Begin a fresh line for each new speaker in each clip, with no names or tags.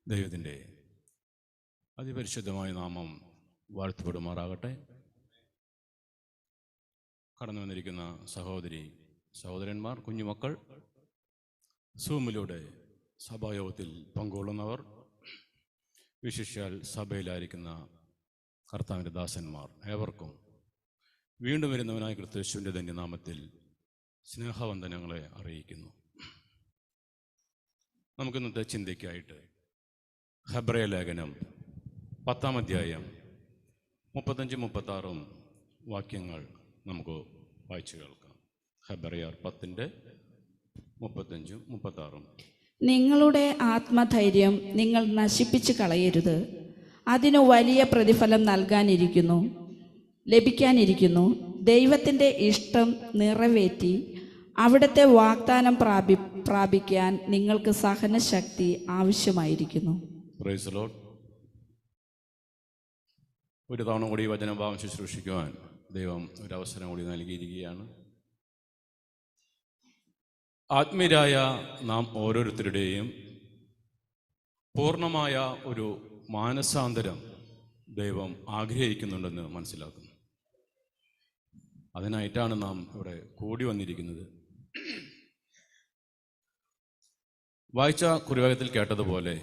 ദൈവത്തിൻ്റെ അതിപരിശുദ്ധമായ നാമം വാഴ്ത്തപ്പെടുമാറാകട്ടെ. കടന്നു വന്നിരിക്കുന്ന സഹോദരി സഹോദരന്മാർ, കുഞ്ഞുമക്കൾ, സൂമിലൂടെ സഭായോഗത്തിൽ പങ്കുകൊള്ളുന്നവർ, വിശിഷ്യാൽ സഭയിലായിരിക്കുന്ന കർത്താവിൻ്റെ ദാസന്മാർ, ഏവർക്കും വീണ്ടും വരുന്നവനായ ക്രിസ്തുവിൻ്റെ ധന്യനാമത്തിൽ സ്നേഹവന്ദനങ്ങളെ അറിയിക്കുന്നു. നമുക്കിന്നത്തെ ചിന്തയ്ക്കായിട്ട് ഹെബ്രായ ലേഖനം 10-ാം അധ്യായം 35-36 വാക്യങ്ങൾ നമുക്ക് വായിച്ചു കേൾക്കാം. ഹെബ്രായർ 10:35-36.
നിങ്ങളുടെ ആത്മധൈര്യം നിങ്ങൾ നശിപ്പിച്ചു കളയരുത്. അതിനു വലിയ പ്രതിഫലം ലഭിക്കാനിരിക്കുന്നു. ദൈവത്തിൻ്റെ ഇഷ്ടം നിറവേറ്റി അവിടുത്തെ വാഗ്ദാനം പ്രാപിക്കാൻ നിങ്ങൾക്ക് സഹനശക്തി ആവശ്യമായിരിക്കുന്നു.
Praise the Lord. ഒരു തവണ കൂടി വചനഭാവം ശുശ്രൂഷിക്കുവാൻ ദൈവം ഒരവസരം കൂടി നൽകിയിരിക്കുകയാണ്. ആത്മീയരായ നാം ഓരോരുത്തരുടെയും പൂർണ്ണമായ ഒരു മാനസാന്തരം ദൈവം ആഗ്രഹിക്കുന്നുണ്ടെന്ന് മനസ്സിലാക്കുന്നു. അതിനായിട്ടാണ് നാം ഇവിടെ കൂടി വന്നിരിക്കുന്നത്. വായിച്ച കുറിവാക്യത്തിൽ കേട്ടതുപോലെ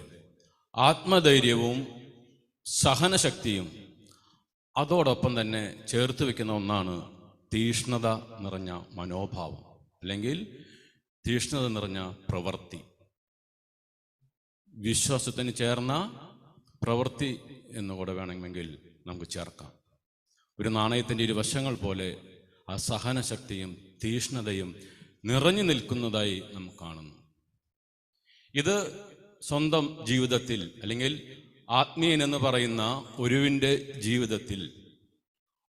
ആത്മധൈര്യവും സഹനശക്തിയും അതോടൊപ്പം തന്നെ ചേർത്ത് വയ്ക്കുന്ന ഒന്നാണ് തീഷ്ണത നിറഞ്ഞ മനോഭാവം, അല്ലെങ്കിൽ തീഷ്ണത നിറഞ്ഞ പ്രവൃത്തി. വിശ്വാസത്തിന് ചേർന്ന പ്രവൃത്തി എന്നുകൂടെ വേണമെങ്കിൽ നമുക്ക് ചേർക്കാം. ഒരു നാണയത്തിൻ്റെ ഇരുവശങ്ങൾ പോലെ ആ സഹനശക്തിയും തീഷ്ണതയും നിറഞ്ഞു നിൽക്കുന്നതായി നാം കാണുന്നു. ഇത് സ്വന്തം ജീവിതത്തിൽ, അല്ലെങ്കിൽ ആത്മീയൻ എന്ന് പറയുന്ന ഒരുവിൻ്റെ ജീവിതത്തിൽ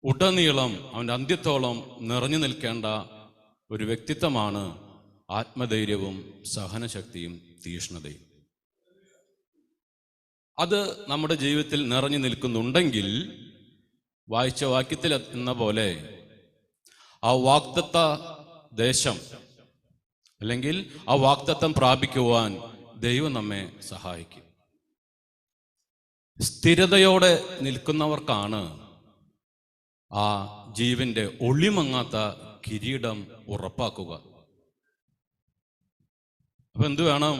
ഉടനീളം അവൻ്റെ അന്ത്യത്തോളം നിറഞ്ഞു നിൽക്കേണ്ട ഒരു വ്യക്തിത്വമാണ് ആത്മധൈര്യവും സഹനശക്തിയും തീഷ്ണതയും. അത് നമ്മുടെ ജീവിതത്തിൽ നിറഞ്ഞു നിൽക്കുന്നുണ്ടെങ്കിൽ, വായിച്ച വാക്യത്തിൽ എന്ന പോലെ ആ വാഗ്ദത്ത ദേശം, അല്ലെങ്കിൽ ആ വാഗ്ദത്തം പ്രാപിക്കുവാൻ ദൈവം നമ്മെ സഹായിക്കും. സ്ഥിരതയോടെ നിൽക്കുന്നവർക്കാണ് ആ ജീവന്റെ ഒളിമങ്ങാത്ത കിരീടം ഉറപ്പാക്കുക. അപ്പൊ എന്തു വേണം?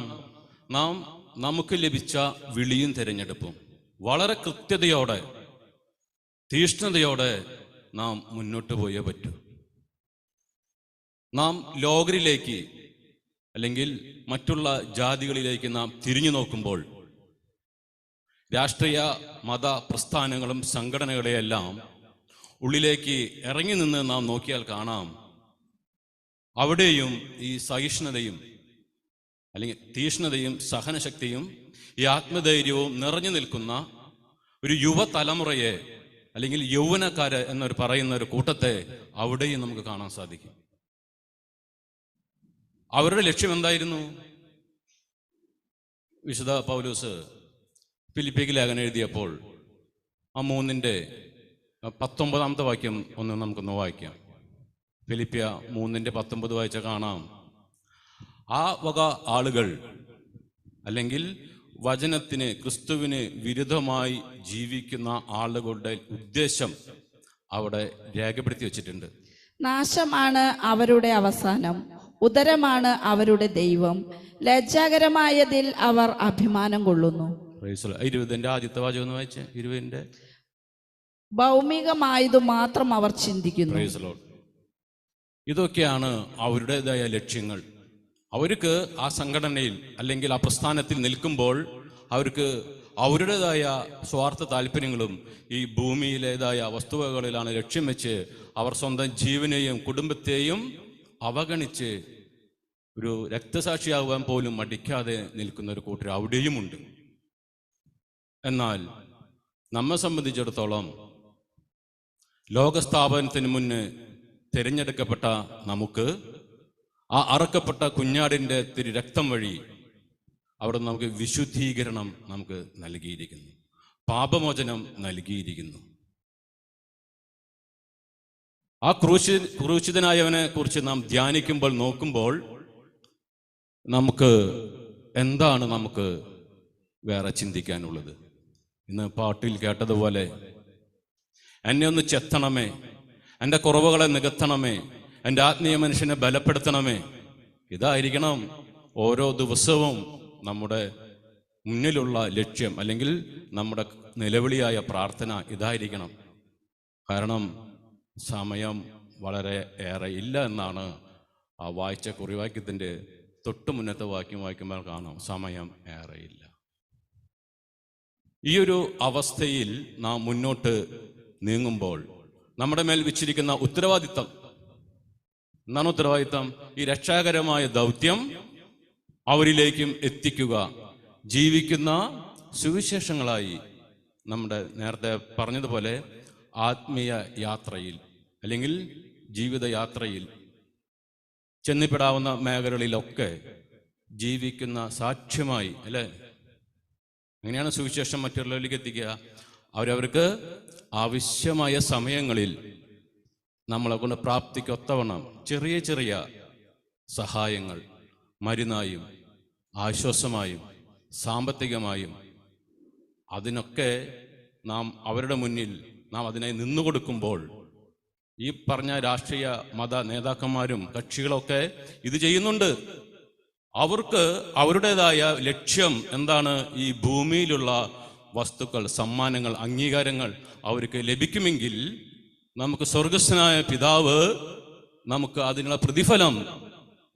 നമുക്ക് ലഭിച്ച വിളിയും തിരഞ്ഞെടുപ്പും വളരെ കൃത്യതയോടെ, തീഷ്ണതയോടെ നാം മുന്നോട്ട് പോയേ പറ്റൂ. നാം ലോകരിലേക്ക്, അല്ലെങ്കിൽ മറ്റുള്ള ജാതികളിലേക്ക് നാം തിരിഞ്ഞു നോക്കുമ്പോൾ, രാഷ്ട്രീയ മത പ്രസ്ഥാനങ്ങളും സംഘടനകളെയെല്ലാം ഉള്ളിലേക്ക് ഇറങ്ങി നിന്ന് നാം നോക്കിയാൽ കാണാം, അവിടെയും ഈ സഹിഷ്ണുതയും, അല്ലെങ്കിൽ തീഷ്ണതയും സഹനശക്തിയും ഈ ആത്മധൈര്യവും നിറഞ്ഞു നിൽക്കുന്ന ഒരു യുവതലമുറയെ, അല്ലെങ്കിൽ യൗവനക്കാര് എന്നൊരു പറയുന്ന ഒരു കൂട്ടത്തെ അവിടെയും നമുക്ക് കാണാൻ സാധിക്കും. അവരുടെ ലക്ഷ്യം എന്തായിരുന്നു? വിശുദ്ധ പൗലോസ് ഫിലിപ്പിക്ക് ലേഖനം എഴുതിയപ്പോൾ ആ 3:19 വാക്യം ഒന്ന് നമുക്കൊന്ന് വായിക്കാം. ഫിലിപ്പിയ 3:19 വായിച്ച കാണാം, ആ വക ആളുകൾ, അല്ലെങ്കിൽ വചനത്തിന്, ക്രിസ്തുവിന് വിരുദ്ധമായി ജീവിക്കുന്ന ആളുകളുടെ ഉദ്ദേശം അവിടെ രേഖപ്പെടുത്തി വച്ചിട്ടുണ്ട്.
നാശമാണ് അവരുടെ അവസാനം, ഉദരമാണ് അവരുടെ ദൈവം, ലജ്ജാകരമായതിൽ അവർ അഭിമാനം കൊള്ളുന്നു.
20 ആദ്യത്തെ വാചകം ഒന്ന് വായിച്ചേ. 20
ഭൗമികമായതു മാത്രം അവർ ചിന്തിക്കുന്നു.
ഇതൊക്കെയാണ് അവരുടേതായ ലക്ഷ്യങ്ങൾ. അവർക്ക് ആ സംഘടനയിൽ, അല്ലെങ്കിൽ ആ പ്രസ്ഥാനത്തിൽ നിൽക്കുമ്പോൾ അവർക്ക് അവരുടേതായ സ്വാർത്ഥ താല്പര്യങ്ങളും ഈ ഭൂമിയിലേതായ വസ്തുവകളിലാണ് ലക്ഷ്യം വെച്ച് അവർ സ്വന്തം ജീവനെയും കുടുംബത്തെയും അവഗണിച്ച് ഒരു രക്തസാക്ഷിയാകുവാൻ പോലും മടിക്കാതെ നിൽക്കുന്ന ഒരു കൂട്ടർ അവിടെയുമുണ്ട്. എന്നാൽ നമ്മെ സംബന്ധിച്ചിടത്തോളം ലോകസ്ഥാപനത്തിന് മുന്നേ തിരഞ്ഞെടുക്കപ്പെട്ട നമുക്ക് ആ അറക്കപ്പെട്ട കുഞ്ഞാടിൻ്റെ രക്തം വഴി അവിടെ നമുക്ക് വിശുദ്ധീകരണം നമുക്ക് നൽകിയിരിക്കുന്നു, പാപമോചനം നൽകിയിരിക്കുന്നു. ആ ക്രൂശിതനായവനെ കുറിച്ച് നാം ധ്യാനിക്കുമ്പോൾ, നോക്കുമ്പോൾ നമുക്ക് എന്താണ് നമുക്ക് വേറെ ചിന്തിക്കാനുള്ളത്. ഇന്ന് പാട്ടിൽ കേട്ടതുപോലെ എന്നെ ഒന്ന് ചെത്തണമേ, എൻ്റെ കുറവുകളെ നികത്തണമേ, എൻ്റെ ആത്മീയ മനുഷ്യനെ ബലപ്പെടുത്തണമേ. ഇതായിരിക്കണം ഓരോ ദിവസവും നമ്മുടെ മുന്നിലുള്ള ലക്ഷ്യം, അല്ലെങ്കിൽ നമ്മുടെ നിലവിളിയായ പ്രാർത്ഥന ഇതായിരിക്കണം. കാരണം സമയം വളരെ ഏറെ ഇല്ല എന്നാണ് ആ വായിച്ച കുറിവാക്യത്തിൻ്റെ തൊട്ടു മുന്നത്തെ വാക്യം വായിക്കുമ്പോൾ കാണാം, സമയം ഏറെയില്ല. ഈ ഒരു അവസ്ഥയിൽ നാം മുന്നോട്ട് നീങ്ങുമ്പോൾ നമ്മുടെ മേൽ വെച്ചിരിക്കുന്ന ഉത്തരവാദിത്തം എന്താണ്? ഉത്തരവാദിത്തം ഈ രക്ഷാകരമായ ദൗത്യം അവരിലേക്കും എത്തിക്കുക, ജീവിക്കുന്ന സുവിശേഷങ്ങളായി നമ്മുടെ നേരത്തെ പറഞ്ഞതുപോലെ ആത്മീയ യാത്രയിൽ അല്ലെങ്കിൽ ജീവിതയാത്രയിൽ ചെന്നിപ്പെടാവുന്ന മേഖലകളിലൊക്കെ ജീവിക്കുന്ന സാക്ഷ്യമായി, അല്ലേ? അങ്ങനെയാണ് സുവിശേഷം മറ്റുള്ളവരിലേക്ക് എത്തിക്കുക. അവരവർക്ക് ആവശ്യമായ സമയങ്ങളിൽ നമ്മളെ കൊണ്ട് പ്രാപ്തിക്കൊത്തവണ്ണം ചെറിയ ചെറിയ സഹായങ്ങൾ മരുന്നായും ആശ്വാസമായും സാമ്പത്തികമായും അതിനൊക്കെ നാം അവരുടെ മുന്നിൽ നാം അതിനായി നിന്നുകൊടുക്കുമ്പോൾ ഈ പറഞ്ഞ രാഷ്ട്രീയ മത നേതാക്കന്മാരും കക്ഷികളൊക്കെ ഇത് ചെയ്യുന്നുണ്ട്. അവർക്ക് അവരുടേതായ ലക്ഷ്യം എന്താണ്? ഈ ഭൂമിയിലുള്ള വസ്തുക്കൾ, സമ്മാനങ്ങൾ, അംഗീകാരങ്ങൾ അവർക്ക് ലഭിക്കുമെങ്കിൽ നമുക്ക് സ്വർഗസ്ഥനായ പിതാവ് നമുക്ക് അതിനുള്ള പ്രതിഫലം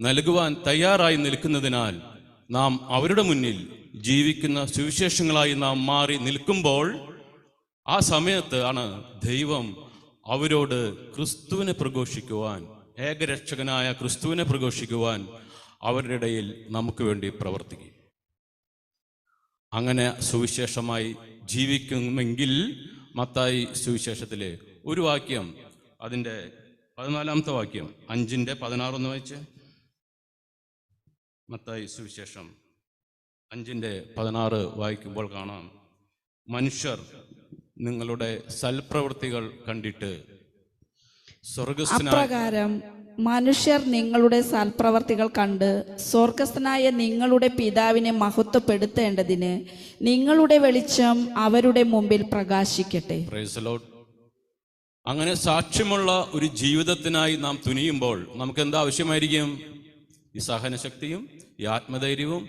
നൽകുവാൻ തയ്യാറായി നിൽക്കുന്നതിനാൽ നാം അവരുടെ മുന്നിൽ ജീവിക്കുന്ന സുവിശേഷങ്ങളായി നാം മാറി നിൽക്കുമ്പോൾ ആ സമയത്ത് ആണ് ദൈവം അവരോട് ക്രിസ്തുവിനെ പ്രഘോഷിക്കുവാൻ, ഏകരക്ഷകനായ ക്രിസ്തുവിനെ പ്രഘോഷിക്കുവാൻ അവരുടെ ഇടയിൽ നമുക്ക് വേണ്ടി പ്രവർത്തിക്കും. അങ്ങനെ സുവിശേഷമായി ജീവിക്കുമെങ്കിൽ മത്തായി സുവിശേഷത്തിലെ ഒരു വാക്യം, അതിൻ്റെ 14-ാമത്തെ വാക്യം, 5:16 വായിച്ച്. മത്തായി സുവിശേഷം 5:16 വായിക്കുമ്പോൾ കാണാം, മനുഷ്യർ നിങ്ങളുടെ സൽപ്രവൃത്തികൾ കണ്ടിട്ട്
അപ്രകാരം മനുഷ്യർ നിങ്ങളുടെ സൽപ്രവർത്തികൾ കണ്ട് സ്വർഗസ്ഥനായ നിങ്ങളുടെ പിതാവിനെ മഹത്വപ്പെടുത്തേണ്ടതിന് നിങ്ങളുടെ വെളിച്ചം അവരുടെ മുമ്പിൽ പ്രകാശിക്കട്ടെ.
Price the Lord. അങ്ങനെ സാക്ഷ്യമുള്ള ഒരു ജീവിതത്തിനായി നാം തുനിയുമ്പോൾ നമുക്ക് എന്താ ആവശ്യമായിരിക്കും? ഈ സഹനശക്തിയും ഈ ആത്മധൈര്യവും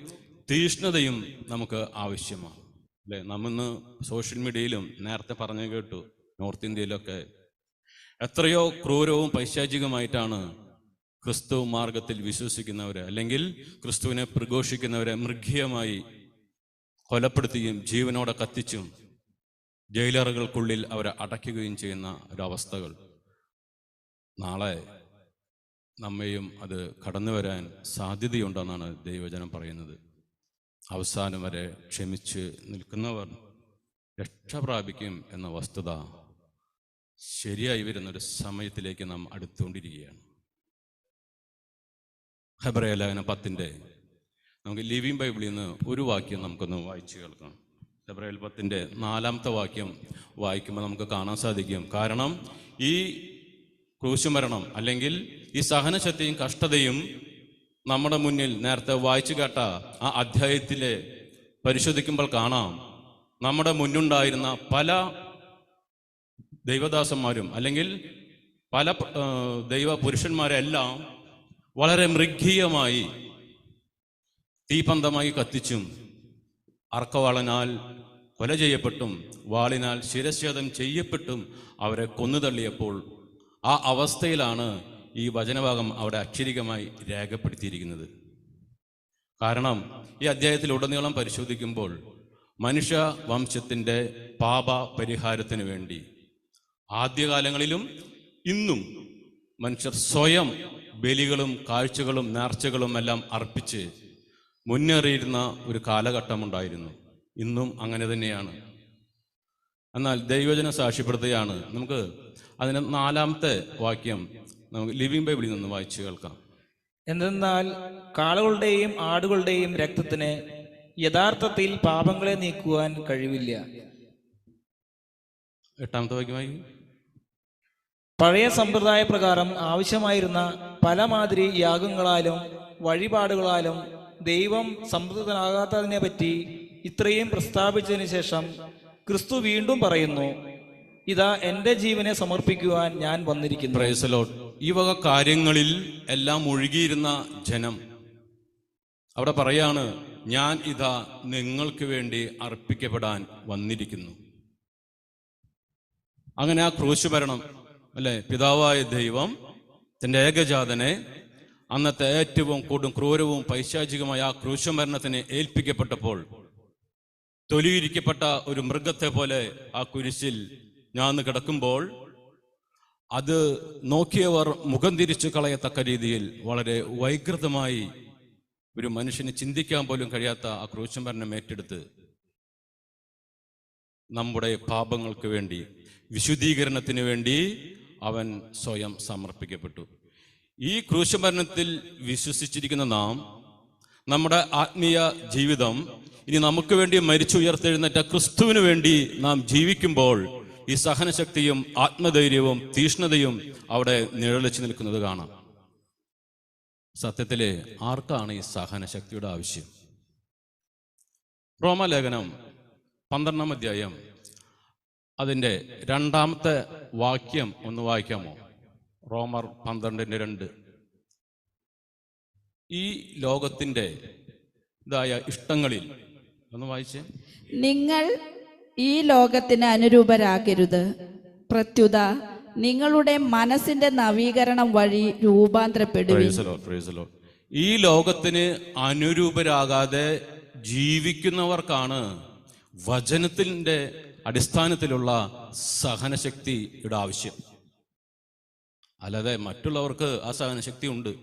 തീഷ്ണതയും നമുക്ക് ആവശ്യമാണ്, അല്ലേ? നമ്മിന്ന് സോഷ്യൽ മീഡിയയിലും നേരത്തെ പറഞ്ഞു കേട്ടു, നോർത്ത് ഇന്ത്യയിലൊക്കെ എത്രയോ ക്രൂരവും പൈശാചികമായിട്ടാണ് ക്രിസ്തു മാർഗത്തിൽ വിശ്വസിക്കുന്നവരെ അല്ലെങ്കിൽ ക്രിസ്തുവിനെ പ്രഘോഷിക്കുന്നവരെ മൃഗീയമായി കൊലപ്പെടുത്തുകയും ജീവനോടെ കത്തിച്ചും ജയിലറുകൾക്കുള്ളിൽ അവരെ അടയ്ക്കുകയും ചെയ്യുന്ന ഒരവസ്ഥകൾ. നാളെ നമ്മയും അത് കടന്നു വരാൻ സാധ്യതയുണ്ടെന്നാണ് ദൈവജനം പറയുന്നത്. അവസാനം വരെ ക്ഷമിച്ച് നിൽക്കുന്നവർ രക്ഷ പ്രാപിക്കും എന്ന വസ്തുത ശരിയായി വരുന്നൊരു സമയത്തിലേക്ക് നാം അടുത്തുകൊണ്ടിരിക്കുകയാണ്. ഹെബ്രായ ലേഖനം 10 നമുക്ക് ലിവിങ് ബൈബിളിൽ നിന്ന് ഒരു വാക്യം നമുക്കൊന്ന് വായിച്ചു കേൾക്കാം. ഹെബ്രായ 10:4 വാക്യം വായിക്കുമ്പോൾ നമുക്ക് കാണാൻ സാധിക്കും. കാരണം ഈ ക്രൂശുമരണം അല്ലെങ്കിൽ ഈ സഹനശക്തിയും കഷ്ടതയും നമ്മുടെ മുന്നിൽ നേരത്തെ വായിച്ചു കേട്ട ആ അധ്യായത്തിലെ പരിശോധിക്കുമ്പോൾ കാണാം, നമ്മുടെ മുന്നുണ്ടായിരുന്ന പല ദൈവദാസന്മാരും അല്ലെങ്കിൽ പല ദൈവ പുരുഷന്മാരെല്ലാം വളരെ മൃഗീയമായി തീപന്തമായി കത്തിച്ചും അർക്കവാളനാൽ കൊല ചെയ്യപ്പെട്ടും വാളിനാൽ ശിരച്ഛേദം ചെയ്യപ്പെട്ടും അവരെ കൊന്നുതള്ളിയപ്പോൾ ആ അവസ്ഥയിലാണ് ഈ വചനഭാഗം അവിടെ അക്ഷരികമായി രേഖപ്പെടുത്തിയിരിക്കുന്നത്. കാരണം ഈ അധ്യായത്തിലുടനീളം പരിശോധിക്കുമ്പോൾ മനുഷ്യ വംശത്തിൻ്റെ പാപ പരിഹാരത്തിന് വേണ്ടി ആദ്യകാലങ്ങളിലും ഇന്നും മനുഷ്യർ സ്വയം ബലികളും കാഴ്ചകളും നേർച്ചകളും എല്ലാം അർപ്പിച്ച് മുന്നേറിയിരുന്ന ഒരു കാലഘട്ടമുണ്ടായിരുന്നു. ഇന്നും അങ്ങനെ തന്നെയാണ്. എന്നാൽ ദൈവജനം സാക്ഷ്യപ്പെടുത്തുകയാണ്. നമുക്ക് അതിന് 4-ാമത്തെ വാക്യം നമുക്ക് ലിവിങ് ബൈബിളിൽ നിന്ന് വായിച്ചു കേൾക്കാം.
എന്തെന്നാൽ കാളകളുടെയും ആടുകളുടെയും രക്തത്തിന് യഥാർത്ഥത്തിൽ പാപങ്ങളെ നീക്കുവാൻ കഴിവില്ല.
8-ാമത്തെ വാക്യമായി,
പഴയ സമ്പ്രദായ പ്രകാരം ആവശ്യമായിരുന്ന പല മാതിരി യാഗങ്ങളാലും വഴിപാടുകളാലും ദൈവം സംതൃപ്തനാകാത്തതിനെ പറ്റി ഇത്രയും പ്രസ്താവിച്ചതിന് ശേഷം ക്രിസ്തു വീണ്ടും പറയുന്നു, ഇതാ എൻ്റെ ജീവനെ സമർപ്പിക്കുവാൻ ഞാൻ വന്നിരിക്കുന്നു.
Price the Lord. ഈ വക കാര്യങ്ങളിൽ എല്ലാം ഒഴുകിയിരുന്ന ജനം അവിടെ പറയാണ്, ഞാൻ ഇതാ നിങ്ങൾക്ക് വേണ്ടി അർപ്പിക്കപ്പെടാൻ വന്നിരിക്കുന്നു. അങ്ങനെ ആ ക്രൂശ് മരണം അല്ലെ, പിതാവായ ദൈവം തൻ്റെ ഏകജാതനെ അന്നത്തെ ഏറ്റവും കൊടും ക്രൂരവും പൈശാചികമായ ആ ക്രൂശ് മരണത്തിന് ഏൽപ്പിക്കപ്പെട്ടപ്പോൾ തൊലിയിരിക്കപ്പെട്ട ഒരു മൃഗത്തെ പോലെ ആ കുരിശിൽ ഞാൻ കിടക്കുമ്പോൾ അത് നോക്കിയവർ മുഖം തിരിച്ചു കളയത്തക്ക രീതിയിൽ വളരെ വൈകൃതമായി ഒരു മനുഷ്യന് ചിന്തിക്കാൻ പോലും കഴിയാത്ത ആ ക്രൂശ് മരണം ഏറ്റെടുത്ത് നമ്മുടെ പാപങ്ങൾക്ക് വേണ്ടി, വിശുദ്ധീകരണത്തിന് വേണ്ടി അവൻ സ്വയം സമർപ്പിക്കപ്പെട്ടു. ഈ ക്രൂശ് മരണത്തിൽ വിശ്വസിച്ചിരിക്കുന്ന നാം നമ്മുടെ ആത്മീയ ജീവിതം ഇനി നമുക്ക് വേണ്ടി മരിച്ചുയർത്തെഴുന്നേറ്റ ക്രിസ്തുവിന് വേണ്ടി നാം ജീവിക്കുമ്പോൾ ഈ സഹനശക്തിയും ആത്മധൈര്യവും തീഷ്ണതയും അവിടെ നിഴലിച്ചു നിൽക്കുന്നത് കാണാം. സത്യത്തിലെ ആർക്കാണ് ഈ സഹനശക്തിയുടെ ആവശ്യം? റോമാലേഖനം 12-ാം അധ്യായം അതിൻ്റെ 2-ാമത്തെ വാക്യം ഒന്ന് വായിക്കാമോ? റോമർ 12:2. ഈ ലോകത്തിൻ്റെ ഇതായ ഇഷ്ടങ്ങളിൽ ഒന്ന് വായിച്ചേ.
നിങ്ങൾ ഈ ലോകത്തിന് അനുരൂപരാകരുത്, പ്രത്യുത നിങ്ങളുടെ മനസ്സിന്റെ നവീകരണം വഴി രൂപാന്തരപ്പെടുവിൻ.
ഈ ലോകത്തിന് അനുരൂപരാകാതെ ജീവിക്കുന്നവർക്കാണ് വചനത്തിന്റെ അടിസ്ഥാനത്തിലുള്ള സഹനശക്തിയുടെ ആവശ്യം. അല്ലാതെ മറ്റുള്ളവർക്ക് ആ സഹനശക്തി ഉണ്ട്.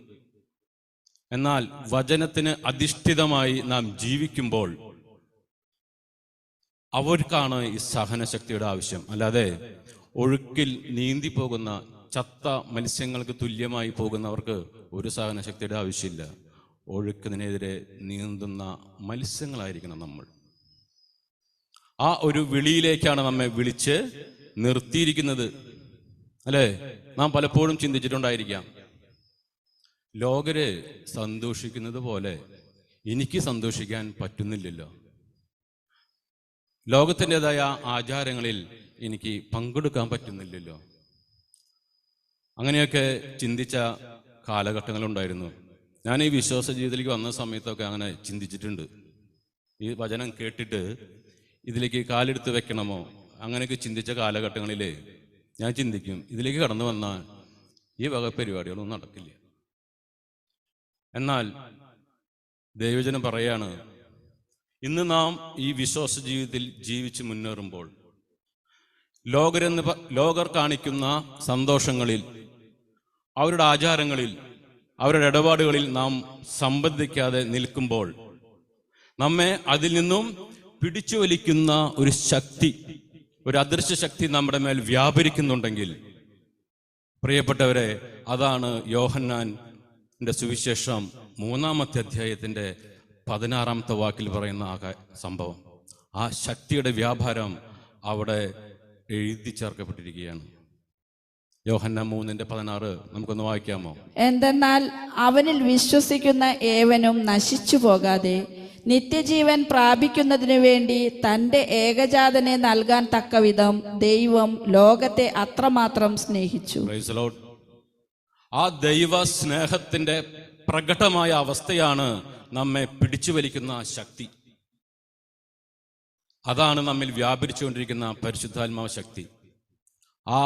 എന്നാൽ വചനത്തിന് അധിഷ്ഠിതമായി നാം ജീവിക്കുമ്പോൾ അവർക്കാണ് ഈ സഹനശക്തിയുടെ ആവശ്യം. അല്ലാതെ ഒഴുക്കിൽ നീന്തി പോകുന്ന ചത്ത മത്സ്യങ്ങൾക്ക് തുല്യമായി പോകുന്നവർക്ക് ഒരു സഹനശക്തിയുടെ ആവശ്യമില്ല. ഒഴുക്കിനെതിരെ നീന്തുന്ന മത്സ്യങ്ങളായിരിക്കണം നമ്മൾ. ആ ഒരു വിളിയിലേക്കാണ് നമ്മെ വിളിച്ച് നിർത്തിയിരിക്കുന്നത്. അല്ലേ? നാം പലപ്പോഴും ചിന്തിച്ചിട്ടുണ്ടായിരിക്കാം, ലോകര് സന്തോഷിക്കുന്നത് പോലെ എനിക്ക് സന്തോഷിക്കാൻ പറ്റുന്നില്ലല്ലോ, ലോകത്തിൻ്റെതായ ആചാരങ്ങളിൽ എനിക്ക് പങ്കെടുക്കാൻ പറ്റുന്നില്ലല്ലോ. അങ്ങനെയൊക്കെ ചിന്തിച്ച കാലഘട്ടങ്ങളുണ്ടായിരുന്നു. ഞാൻ ഈ വിശ്വാസ ജീവിതത്തിലേക്ക് വന്ന സമയത്തൊക്കെ അങ്ങനെ ചിന്തിച്ചിട്ടുണ്ട്. ഈ വചനം കേട്ടിട്ട് ഇതിലേക്ക് കാലെടുത്ത് വെക്കണമോ അങ്ങനെയൊക്കെ ചിന്തിച്ച കാലഘട്ടങ്ങളിൽ ഞാൻ ചിന്തിക്കും, ഇതിലേക്ക് കടന്നു വന്നാൽ ഈ വക പരിപാടികളൊന്നും നടക്കില്ല. എന്നാൽ ദൈവജനം പറയാണ്, ഇന്ന് നാം ഈ വിശ്വാസ ജീവിതത്തിൽ ജീവിച്ച് മുന്നേറുമ്പോൾ ലോകർ കാണിക്കുന്ന സന്തോഷങ്ങളിൽ, അവരുടെ ആചാരങ്ങളിൽ, അവരുടെ ഇടപാടുകളിൽ നാം സംബന്ധിക്കാതെ നിൽക്കുമ്പോൾ നമ്മെ അതിൽ നിന്നും പിടിച്ചു വലിക്കുന്ന ഒരു ശക്തി, ഒരു അദൃശ്യ ശക്തി നമ്മുടെ മേൽ വ്യാപരിക്കുന്നുണ്ടെങ്കിൽ, പ്രിയപ്പെട്ടവരെ, അതാണ് യോഹന്നാന്റെ സുവിശേഷം 3-ാമത്തെ അധ്യായത്തിന്റെ 16-ാമത്തെ വാക്കിൽ പറയുന്ന ആ സംഭവം. ആ ശക്തിയുടെ വ്യാപാരം അവിടെ എഴുതി ചേർക്കപ്പെട്ടിരിക്കുകയാണ്. യോഹന്നാൻ 3:16 നമുക്കൊന്ന് വായിക്കാമോ?
എന്തെന്നാൽ അവനിൽ വിശ്വസിക്കുന്ന ഏവനും നശിച്ചു പോകാതെ നിത്യജീവൻ പ്രാപിക്കുന്നതിനു വേണ്ടി തൻ്റെ ഏകജാതനെ നൽകാൻ തക്കവിധം ദൈവം ലോകത്തെ അത്രമാത്രം സ്നേഹിച്ചു.
Price the Lord. ആ ദൈവ സ്നേഹത്തിന്റെ പ്രകടമായ അവസ്ഥയാണ് നമ്മെ പിടിച്ചു വലിക്കുന്ന ശക്തി. അതാണ് നമ്മിൽ വ്യാപരിച്ചുകൊണ്ടിരിക്കുന്ന പരിശുദ്ധാത്മാവ ശക്തി. ആ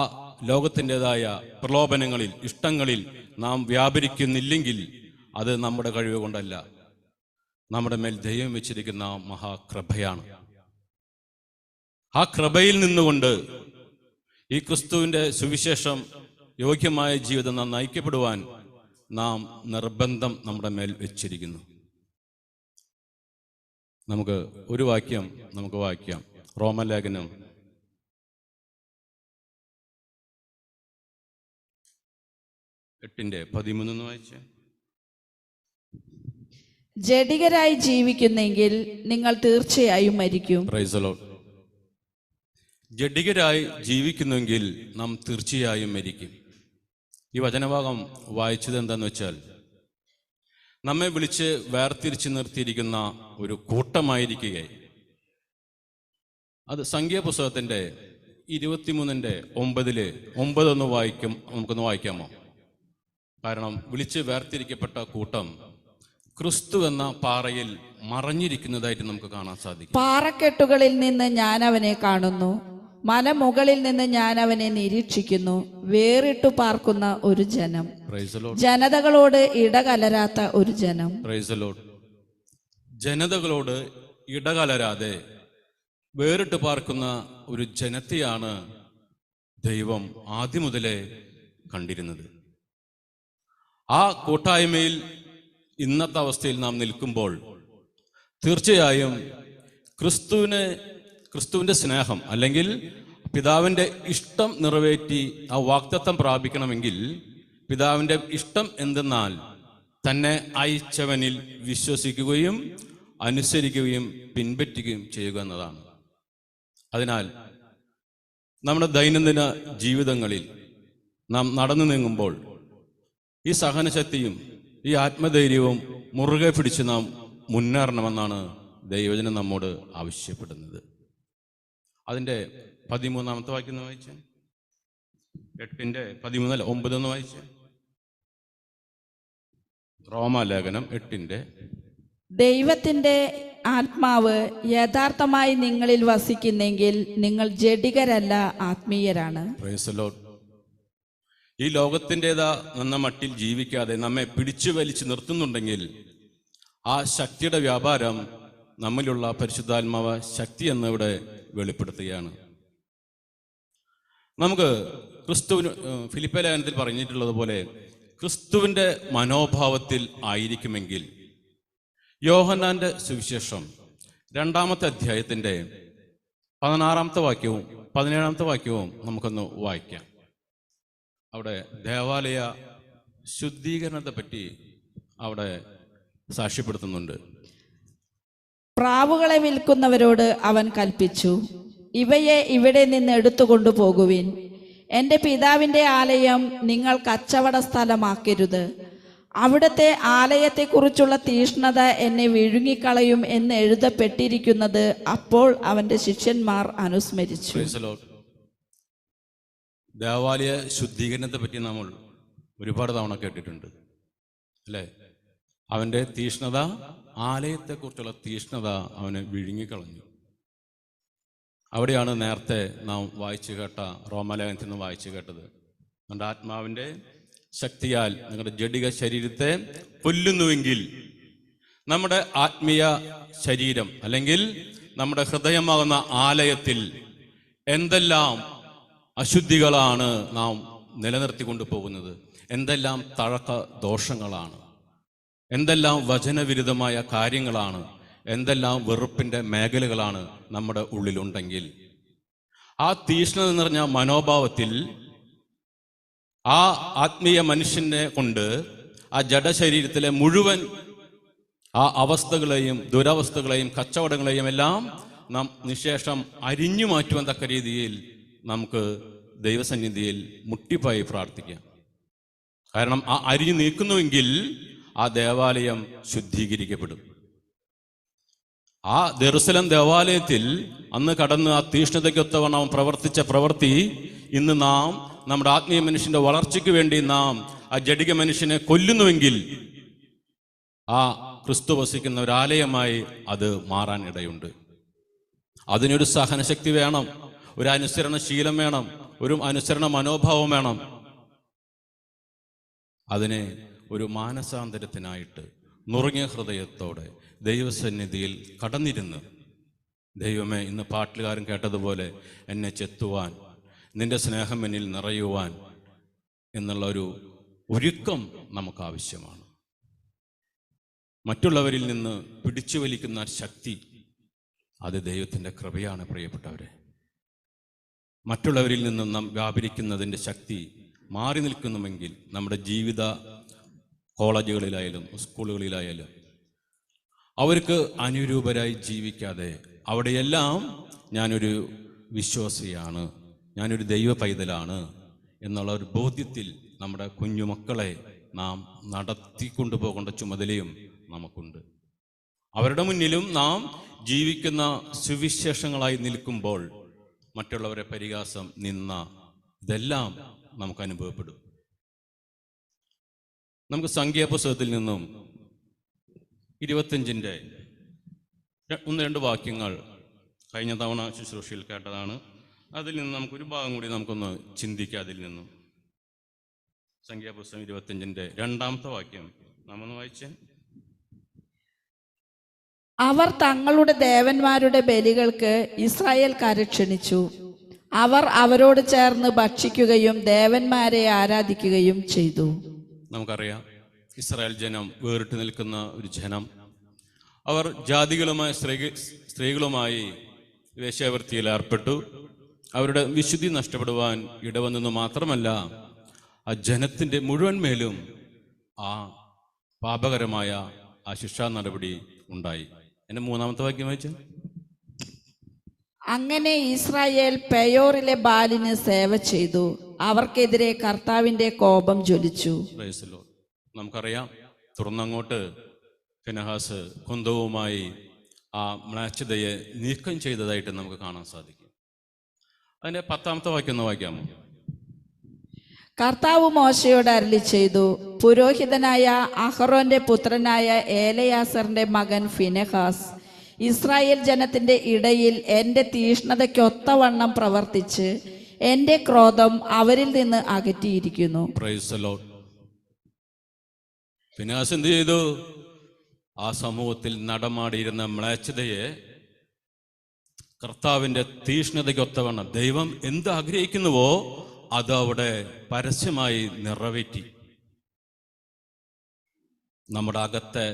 ലോകത്തിൻ്റെതായ പ്രലോഭനങ്ങളിൽ, ഇഷ്ടങ്ങളിൽ നാം വ്യാപരിക്കുന്നില്ലെങ്കിൽ അത് നമ്മുടെ കഴിവ് കൊണ്ടല്ല, നമ്മുടെ മേൽ ദൈവം വെച്ചിരിക്കുന്ന മഹാകൃപയാണ്. ആ കൃപയിൽ നിന്നുകൊണ്ട് ഈ ക്രിസ്തുവിൻ്റെ സുവിശേഷം യോഗ്യമായ ജീവിതം നാം നയിക്കപ്പെടുവാൻ നാം നിർബന്ധം നമ്മുടെ മേൽ വെച്ചിരിക്കുന്നു. നമുക്ക് ഒരു വാക്യം നമുക്ക് വായിക്കാം. റോമലേഖനം 8:13 വായിച്ചേ.
ജഡികരായി ജീവിക്കുന്നെങ്കിൽ നിങ്ങൾ തീർച്ചയായും മരിക്കും.
Praise the Lord. ജഡികരായി ജീവിക്കുന്നെങ്കിൽ നാം തീർച്ചയായും മരിക്കും. ഈ വചനഭാഗം വായിച്ചത് എന്താന്ന് വെച്ചാൽ, നമ്മെ വിളിച്ച് വേർതിരിച്ച് നിർത്തിയിരിക്കുന്ന ഒരു കൂട്ടമായിരിക്കുകയായി അത് സംഖ്യാപുസ്തകത്തിൻ്റെ 23:9 നമുക്കൊന്ന് വായിക്കാമോ? കാരണം വിളിച്ച് വേർതിരിക്കപ്പെട്ട കൂട്ടം ക്രിസ്തു എന്ന പാറയിൽ മറഞ്ഞിരിക്കുന്നതായിട്ട് നമുക്ക് കാണാൻ സാധിക്കും.
പാറക്കെട്ടുകളിൽ നിന്ന് ഞാൻ അവനെ കാണുന്നു, മലമുകളിൽ നിന്ന് ഞാൻ അവനെ നിരീക്ഷിക്കുന്നു. വേറിട്ടു പാർക്കുന്ന ഒരു ജനം,
പ്രൈസ് ദി ലോർഡ്.
ജനതകളോട് ഇടകലരാത്ത ഒരു ജനം.
Praise the Lord. ജനതകളോട് ഇടകലരാതെ വേറിട്ട് പാർക്കുന്ന ഒരു ജനത്തെയാണ് ദൈവം ആദ്യം മുതലേ കണ്ടിരുന്നത്. ആ കൂട്ടായ്മയിൽ ഇന്നത്തെ അവസ്ഥയിൽ നാം നിൽക്കുമ്പോൾ തീർച്ചയായും ക്രിസ്തുവിൻ്റെ സ്നേഹം അല്ലെങ്കിൽ പിതാവിൻ്റെ ഇഷ്ടം നിറവേറ്റി ആ വാഗ്ദത്തം പ്രാപിക്കണമെങ്കിൽ പിതാവിൻ്റെ ഇഷ്ടം എന്തെന്നാൽ തന്നെ അയച്ചവനിൽ വിശ്വസിക്കുകയും അനുസരിക്കുകയും പിൻപറ്റുകയും ചെയ്യുക എന്നതാണ്. അതിനാൽ നമ്മുടെ ദൈനംദിന ജീവിതങ്ങളിൽ നാം നടന്നു നീങ്ങുമ്പോൾ ഈ സഹനശക്തിയും ഈ ആത്മധൈര്യവും മുറുകെ പിടിച്ച് നാം മുന്നേറണമെന്നാണ് ദൈവജനം നമ്മോട് ആവശ്യപ്പെടുന്നത്. അതിൻ്റെ 13-ാമത്തെ വാക്യം വായിച്ചേ. 8:13-9 വായിച്ചേ. റോമാലേഖനം 8.
ദൈവത്തിന്റെ ആത്മാവ് യഥാർത്ഥമായി നിങ്ങളിൽ വസിക്കുന്നെങ്കിൽ നിങ്ങൾ ജഡികരല്ല, ആത്മീയരാണ്.
Praise the Lord. ഈ ലോകത്തിൻ്റെതാ എന്ന മട്ടിൽ ജീവിക്കാതെ നമ്മെ പിടിച്ചു വലിച്ചു നിർത്തുന്നുണ്ടെങ്കിൽ ആ ശക്തിയുടെ വ്യാപാരം നമ്മിലുള്ള പരിശുദ്ധാത്മാവ ശക്തി എന്നിവിടെ വെളിപ്പെടുത്തുകയാണ്. നമുക്ക് ക്രിസ്തുവിന് ഫിലിപ്പി ലേഖനത്തിൽ പറഞ്ഞിട്ടുള്ളതുപോലെ ക്രിസ്തുവിൻ്റെ മനോഭാവത്തിൽ ആയിരിക്കുമെങ്കിൽ യോഹന്നാന്റെ സുവിശേഷം 2-ാമത്തെ അധ്യായത്തിൻ്റെ 16-ാമത്തെ വാക്യവും 17-ാമത്തെ വാക്യവും നമുക്കൊന്ന് വായിക്കാം. അവിടെ ദേവാലയ ശുദ്ധീകരണത്തെ പറ്റി അവിടെ സാക്ഷ്യപ്പെടുത്തുന്നുണ്ട്.
പ്രാവുകളെ വിൽക്കുന്നവരോട് അവൻ കൽപ്പിച്ചു, ഇവയെ ഇവിടെ നിന്ന് എടുത്തുകൊണ്ടു പോകുവിൻ. എൻ്റെ പിതാവിൻ്റെ ആലയം നിങ്ങൾ കച്ചവട സ്ഥലമാക്കരുത്. അവിടുത്തെ ആലയത്തെക്കുറിച്ചുള്ള തീഷ്ണത എന്നെ വിഴുങ്ങിക്കളയും എന്ന് എഴുതപ്പെട്ടിരിക്കുന്നത് അപ്പോൾ അവൻ്റെ ശിഷ്യന്മാർ അനുസ്മരിച്ചു.
ദേവാലയ ശുദ്ധീകരണത്തെ പറ്റി നമ്മൾ ഒരുപാട് തവണ കേട്ടിട്ടുണ്ട് അല്ലേ? അവൻ്റെ തീഷ്ണത, ആലയത്തെക്കുറിച്ചുള്ള തീഷ്ണത അവനെ വിഴുങ്ങിക്കളഞ്ഞു. അവിടെയാണ് നേരത്തെ നാം വായിച്ചു കേട്ട റോമാലേഖനത്തിൽ നിന്ന് വായിച്ചു കേട്ടത്. നമ്മുടെ ആത്മാവിൻ്റെ ശക്തിയാൽ നിങ്ങളുടെ ജഡിക ശരീരത്തെ കൊല്ലുന്നുവെങ്കിൽ നമ്മുടെ ആത്മീയ ശരീരം അല്ലെങ്കിൽ നമ്മുടെ ഹൃദയമാകുന്ന ആലയത്തിൽ എന്തെല്ലാം അശുദ്ധികളാണ് നാം നിലനിർത്തിക്കൊണ്ടു പോകുന്നത്, എന്തെല്ലാം തഴക്ക ദോഷങ്ങളാണ്, എന്തെല്ലാം വചനവിരുദ്ധമായ കാര്യങ്ങളാണ്, എന്തെല്ലാം വെറുപ്പിൻ്റെ മേഖലകളാണ് നമ്മുടെ ഉള്ളിലുണ്ടെങ്കിൽ ആ തീഷ്ണത നിറഞ്ഞ മനോഭാവത്തിൽ ആ ആത്മീയ മനുഷ്യനെ കൊണ്ട് ആ ജഡശരീരത്തിലെ മുഴുവൻ ആ അവസ്ഥകളെയും ദുരവസ്ഥകളെയും കച്ചവടങ്ങളെയും എല്ലാം നാം നിശേഷം അരിഞ്ഞു മാറ്റുവാൻ തക്ക രീതിയിൽ നമുക്ക് ദൈവസന്നിധിയിൽ മുട്ടിപ്പായി പ്രാർത്ഥിക്കാം. കാരണം ആ അരിഞ്ഞു നീക്കുന്നുവെങ്കിൽ ആ ദേവാലയം ശുദ്ധീകരിക്കപ്പെടും. ആ ജെറുസലേം ദേവാലയത്തിൽ അന്ന് കടന്ന് ആ തീഷ്ണതയ്ക്കൊത്തവണ്ണം പ്രവർത്തിച്ച പ്രവൃത്തി ഇന്ന് നാം നമ്മുടെ ആത്മീയ മനുഷ്യന്റെ വളർച്ചയ്ക്ക് വേണ്ടി നാം ആ ജഡിക മനുഷ്യനെ കൊല്ലുന്നുവെങ്കിൽ ആ ക്രിസ്തു വസിക്കുന്ന ഒരു ആലയമായി അത് മാറാൻ ഇടയുണ്ട്. അതിനൊരു സഹനശക്തി വേണം, ഒരു അനുസരണശീലം വേണം, ഒരു അനുസരണ മനോഭാവം വേണം. അതിനെ ഒരു മാനസാന്തരത്തിനായിട്ട് നുറുങ്ങിയ ഹൃദയത്തോടെ ദൈവസന്നിധിയിൽ കടന്നിരുന്ന്, ദൈവമേ, ഇന്ന് പാട്ടുകാരൻ കേട്ടതുപോലെ എന്നെ ചെത്തുവാൻ, നിന്റെ സ്നേഹം എന്നിൽ നിറയുവാൻ എന്നുള്ള ഒരു ഒരുക്കം നമുക്ക് ആവശ്യമാണ്. മറ്റുള്ളവരിൽ നിന്ന് പിടിച്ചു വലിക്കുന്ന ശക്തി അത് ദൈവത്തിൻ്റെ കൃപയാണ് പ്രിയപ്പെട്ടവരെ. മറ്റുള്ളവരിൽ നിന്ന് നാം വ്യാപരിക്കുന്നതിൻ്റെ ശക്തി മാറി നിൽക്കുന്നുവെങ്കിൽ നമ്മുടെ ജീവിത കോളേജുകളിലായാലും സ്കൂളുകളിലായാലും അവർക്ക് അനുരൂപരായി ജീവിക്കാതെ അവിടെയെല്ലാം ഞാനൊരു വിശ്വാസിയാണ്, ഞാനൊരു ദൈവ പൈതലാണ് എന്നുള്ള ഒരു ബോധ്യത്തിൽ നമ്മുടെ കുഞ്ഞുമക്കളെ നാം നടത്തിക്കൊണ്ടുപോകേണ്ട ചുമതലയും നമുക്കുണ്ട്. അവരുടെ മുന്നിലും നാം ജീവിക്കുന്ന സുവിശേഷങ്ങളായി നിൽക്കുമ്പോൾ മറ്റുള്ളവരെ പരിഹാസം, നിന്ന, ഇതെല്ലാം നമുക്ക് അനുഭവപ്പെടും. നമുക്ക് സംഖ്യാപുസ്തകത്തിൽ നിന്നും 25 ഒന്ന് രണ്ട് വാക്യങ്ങൾ കഴിഞ്ഞ തവണ ശുശ്രൂഷയിൽ കേട്ടതാണ്. അതിൽ നിന്ന് നമുക്കൊരു ഭാഗം കൂടി നമുക്കൊന്ന് ചിന്തിക്കാം. അതിൽ നിന്നും സംഖ്യാപുസ്തകം 25 2-ാമത്തെ വാക്യം നാം ഒന്ന് വായിച്ചേ.
അവർ തങ്ങളുടെ ദേവന്മാരുടെ ബലികൾക്ക് ഇസ്രായേൽക്കാരെ ക്ഷണിച്ചു. അവർ അവരോട് ചേർന്ന് ഭക്ഷിക്കുകയും ദേവന്മാരെ ആരാധിക്കുകയും ചെയ്തു.
നമുക്കറിയാം, ഇസ്രായേൽ ജനം വേറിട്ട് നിൽക്കുന്ന ഒരു ജനം. അവർ ജാതികളുമായി സ്ത്രീകളുമായി വേശ്യാവൃത്തിയിൽ ഏർപ്പെട്ടു. അവരുടെ വിശുദ്ധി നഷ്ടപ്പെടുവാൻ ഇടവന്നെന്ന് മാത്രമല്ല, ആ ജനത്തിൻ്റെ മുഴുവൻ മേലും ആ പാപകരമായ ആ ശിക്ഷാ നടപടി ഉണ്ടായി. എന്നെ 3-ാമത്തെ വാക്യം വായിച്ചു.
അങ്ങനെ ഇസ്രായേൽ പെയോറിലെ ബാലിന് സേവ ചെയ്തു. അവർക്കെതിരെ കർത്താവിന്റെ കോപം ജ്വലിച്ചു.
Price the Lord. നമുക്കറിയാം, തുടർന്നങ്ങോട്ട് ഫിനെഹാസ് കുന്തവുമായി ആ മ്ലേച്ഛതയെ നീക്കം ചെയ്തതായിട്ട് നമുക്ക് കാണാൻ സാധിക്കും. അതിന്റെ 10-ാമത്തെ വാക്യം ഒന്ന് വായിക്കാമോ?
കർത്താവ് മോശയോട് അരുളി ചെയ്തു, പുരോഹിതനായ അഹറോന്റെ പുത്രനായ ഏലയാസറിന്റെ മകൻ ഫിനെഹാസ് ഇസ്രായേൽ ജനത്തിന്റെ ഇടയിൽ എന്റെ തീഷ്ണതയ്ക്കൊത്തവണ്ണം പ്രവർത്തിച്ച് എന്റെ ക്രോധം അവരിൽ നിന്ന് അകറ്റിയിരിക്കുന്നു.
Praise the Lord. ഫിനെഹാസ് എന്ത് ചെയ്തു? ആ സമൂഹത്തിൽ നടമാടിയിരുന്ന മ്ലേച്ഛതയെ കർത്താവിന്റെ തീഷ്ണതയ്ക്കൊത്തവണ്ണം ദൈവം എന്ത് ആഗ്രഹിക്കുന്നുവോ അത് അവിടെ പരസ്യമായി നിറവേറ്റി. നമ്മുടെ അകത്തെ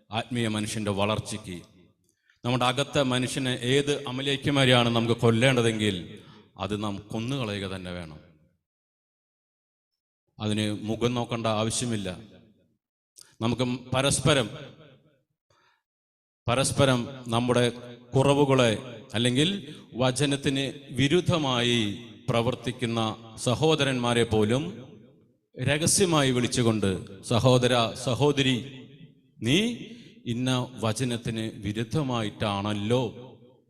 ആത്മീയ മനുഷ്യന്റെ വളർച്ചയ്ക്ക്, നമ്മുടെ അകത്തെ മനുഷ്യനെ ഏത് അമലേഖ്യമാരെയാണ് നമുക്ക് കൊല്ലേണ്ടതെങ്കിൽ അത് നാം കൊന്നുകളയുക തന്നെ വേണം. അതിന് മുഖം നോക്കേണ്ട ആവശ്യമില്ല. നമുക്ക് പരസ്പരം നമ്മുടെ കുറവുകളെ അല്ലെങ്കിൽ വചനത്തിന് വിരുദ്ധമായി പ്രവർത്തിക്കുന്ന സഹോദരന്മാരെ പോലും രഹസ്യമായി വിളിച്ചുകൊണ്ട്, സഹോദര സഹോദരി, നീ ഇന്ന വചനത്തിന് വിരുദ്ധമായിട്ടാണല്ലോ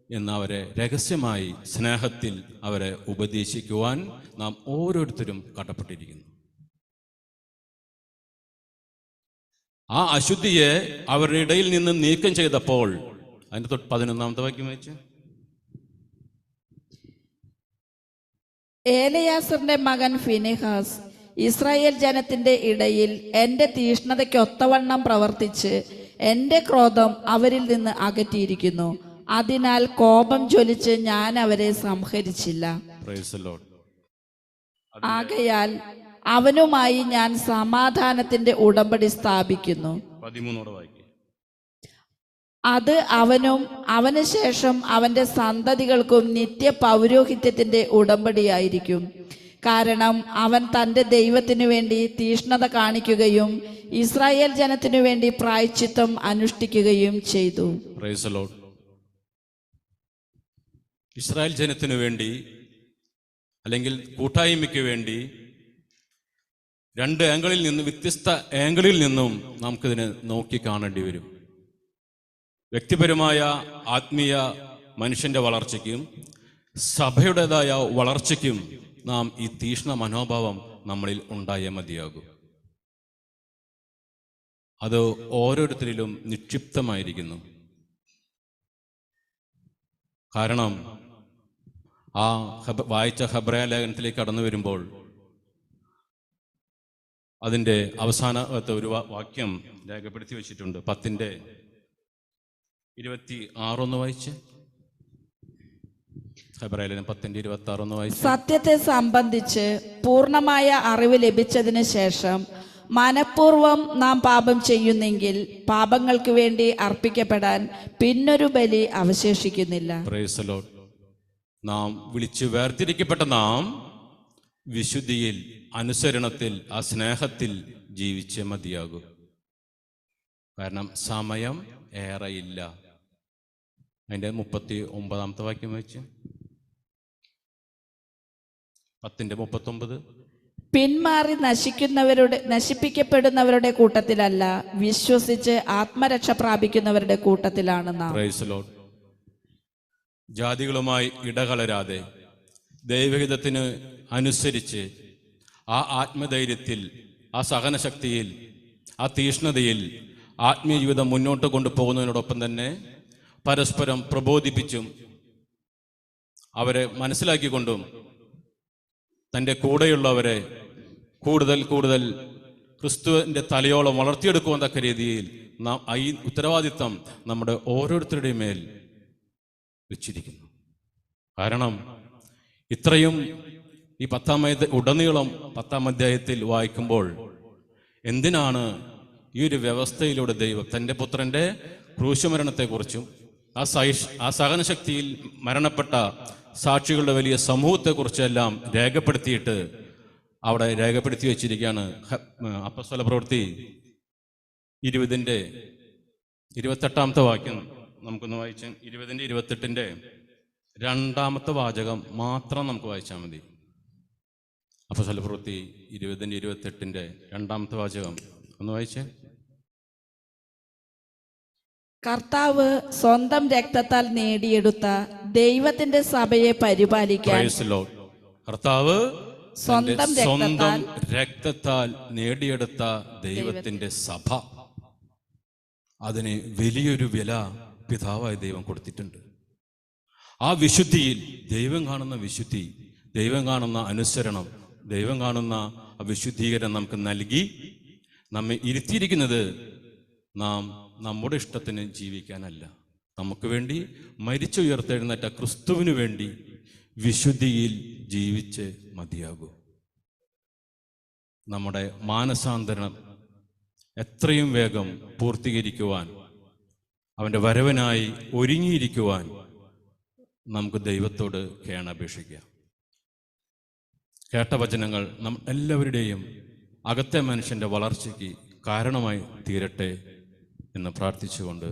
എന്നവരെ രഹസ്യമായി സ്നേഹത്തിൽ അവരെ ഉപദേശിക്കുവാൻ നാം ഓരോരുത്തരും കടപ്പെട്ടിരിക്കുന്നു. ആ അശുദ്ധിയെ അവരുടെ ഇടയിൽ നിന്ന് നീക്കം ചെയ്തപ്പോൾ, അതിന്റെ 11-ാമത്തെ വാക്യം വായിച്ചു.
ഏലയാസറിന്റെ മകൻ ഫിനെഹാസ് ഇസ്രായേൽ ജനത്തിന്റെ ഇടയിൽ എന്റെ തീഷ്ണതയ്ക്കൊത്തവണ്ണം പ്രവർത്തിച്ച് എന്റെ ക്രോധം അവരിൽ നിന്ന് അകറ്റിയിരിക്കുന്നു. അതിനാൽ കോപം ജ്വലിച്ച് ഞാൻ അവരെ സംഹരിച്ചില്ല.
Price the Lord.
ആകയാൽ അവനുമായി ഞാൻ സമാധാനത്തിന്റെ ഉടമ്പടി സ്ഥാപിക്കുന്നു.
13 വായിക്കും.
അത് അവനും അവന് ശേഷം അവന്റെ സന്തതികൾക്കും നിത്യ പൗരോഹിത്യത്തിന്റെ ഉടമ്പടിയായിരിക്കും. കാരണം അവൻ തന്റെ ദൈവത്തിനു വേണ്ടി തീഷ്ണത കാണിക്കുകയും ഇസ്രായേൽ ജനത്തിനു വേണ്ടി പ്രായശ്ചിത്തം അനുഷ്ഠിക്കുകയും ചെയ്തു.
Price the Lord. ഇസ്രായേൽ ജനത്തിനു വേണ്ടി അല്ലെങ്കിൽ കൂട്ടായ്മയ്ക്ക് വേണ്ടി വ്യത്യസ്ത ആംഗിളിൽ നിന്നും നമുക്കിതിനെ നോക്കി കാണേണ്ടി വരും. വ്യക്തിപരമായ ആത്മീയ മനുഷ്യന്റെ വളർച്ചയ്ക്കും സഭയുടേതായ വളർച്ചയ്ക്കും നാം ഈ തീഷ്ണ മനോഭാവം നമ്മളിൽ ഉണ്ടായേ മതിയാകും. അത് ഓരോരുത്തരിലും നിക്ഷിപ്തമായിരിക്കുന്നു. കാരണം ആ വായിച്ച ഹെബ്രായ ലേഖനത്തിലേക്ക് കടന്നു വരുമ്പോൾ അതിൻ്റെ അവസാനത്തെ ഒരു വാക്യം രേഖപ്പെടുത്തി വെച്ചിട്ടുണ്ട്. 10:26 വായിച്ച്. ഹെബ്രായ ലേഖനം 10:26 വായിച്ച്.
സത്യത്തെ സംബന്ധിച്ച് പൂർണ്ണമായ അറിവ് ലഭിച്ചതിന് ശേഷം മനഃപൂർവം നാം പാപം ചെയ്യുന്നെങ്കിൽ പാപങ്ങൾക്ക് വേണ്ടി അർപ്പിക്കപ്പെടാൻ പിന്നൊരു ബലി അവശേഷിക്കുന്നില്ല.
Price the Lord. നാം വിളിച്ചു വേർതിരിക്കപ്പെട്ട നാം വിശുദ്ധിയിൽ, അനുസരണത്തിൽ, ആ സ്നേഹത്തിൽ ജീവിച്ചേ മതിയാകൂ. കാരണം സമയം ഏറെയില്ല. അതിൻ്റെ 39-ാമത്തെ വാക്യം വെച്ച്. 10:39.
പിന്മാറി നശിപ്പിക്കപ്പെടുന്നവരുടെ കൂട്ടത്തിലല്ല, വിശ്വസിച്ച് ആത്മരക്ഷ പ്രാപിക്കുന്നവരുടെ കൂട്ടത്തിലാണ് നാം.
Praise the Lord. ജാതികളുമായി ഇടകലരാതെ ദൈവഹിതത്തിന് അനുസരിച്ച് ആ ആത്മധൈര്യത്തിൽ, ആ സഹനശക്തിയിൽ, ആ തീഷ്ണതയിൽ ആത്മീയ ജീവിതം മുന്നോട്ട് കൊണ്ടുപോകുന്നതിനോടൊപ്പം തന്നെ പരസ്പരം പ്രബോധിപ്പിച്ചും അവരെ മനസ്സിലാക്കിക്കൊണ്ടും തൻ്റെ കൂടെയുള്ളവരെ കൂടുതൽ കൂടുതൽ ക്രിസ്തുവിൻ്റെ തലയോളം വളർത്തിയെടുക്കുവാൻ തക്ക രീതിയിൽ നാം ഈ ഉത്തരവാദിത്തം നമ്മുടെ ഓരോരുത്തരുടെയും മേൽ വെച്ചിരിക്കുന്നു. കാരണം ഇത്രയും ഈ ഉടനീളം 10-ാം അധ്യായത്തിൽ വായിക്കുമ്പോൾ എന്തിനാണ് ഈ ഒരു വ്യവസ്ഥയിലൂടെ ദൈവം തൻ്റെ പുത്രൻ്റെ ക്രൂശുമരണത്തെക്കുറിച്ചും ആ സഹനശക്തിയിൽ മരണപ്പെട്ട സാക്ഷികളുടെ വലിയ സമൂഹത്തെക്കുറിച്ചെല്ലാം രേഖപ്പെടുത്തിയിട്ട് അവിടെ രേഖപ്പെടുത്തി വെച്ചിരിക്കുകയാണ്. അപ്പോസ്തല പ്രവൃത്തി 20-ന്റെ വാക്യം നമുക്കൊന്ന് വായിച്ച് 20-28 2-ാമത്തെ വാചകം മാത്രം നമുക്ക് വായിച്ചാൽ മതി. അപ്പോസ്തല പ്രവൃത്തി 20-28 2-ാമത്തെ വാചകം ഒന്ന് വായിച്ചേ.
കർത്താവ് സ്വന്തം രക്തത്താൽ നേടിയെടുത്ത ദൈവത്തിന്റെ സഭയെ പരിപാലിക്കാൻ,
പ്രൈസ് ദി ലോർഡ്. കർത്താവ്
സ്വന്തം
രക്തത്താൽ നേടിയെടുത്ത ദൈവത്തിന്റെ സഭ, അതിന് വലിയൊരു വില പിതാവായ ദൈവം കൊടുത്തിട്ടുണ്ട്. ആ വിശുദ്ധിയിൽ ദൈവം കാണുന്ന വിശുദ്ധി, ദൈവം കാണുന്ന അനുസരണം, ദൈവം കാണുന്ന ആ വിശുദ്ധീകരണം നമുക്ക് നൽകി നമ്മെ ഇരുത്തിയിരിക്കുന്നത് നാം നമ്മുടെ ഇഷ്ടത്തിന് ജീവിക്കാനല്ല, നമുക്ക് വേണ്ടി മരിച്ചുയർത്തെഴുന്നേറ്റ ക്രിസ്തുവിനു വേണ്ടി വിശുദ്ധിയിൽ ജീവിച്ച് മതിയാകൂ. നമ്മുടെ മാനസാന്തരം എത്രയും വേഗം പൂർത്തീകരിക്കുവാൻ, അവൻ്റെ വരവനായി ഒരുങ്ങിയിരിക്കുവാൻ നമുക്ക് ദൈവത്തോട് കേണപേക്ഷിക്കാം. കേട്ട വചനങ്ങൾ നാം എല്ലാവരുടെയും അകത്തെ മനുഷ്യൻ്റെ വളർച്ചയ്ക്ക് കാരണമായി തീരട്ടെ എന്ന് പ്രാർത്ഥിച്ചുകൊണ്ട്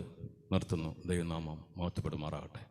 നിർത്തുന്നു. ദൈവനാമം മഹത്വപ്പെടുമാറാകട്ടെ.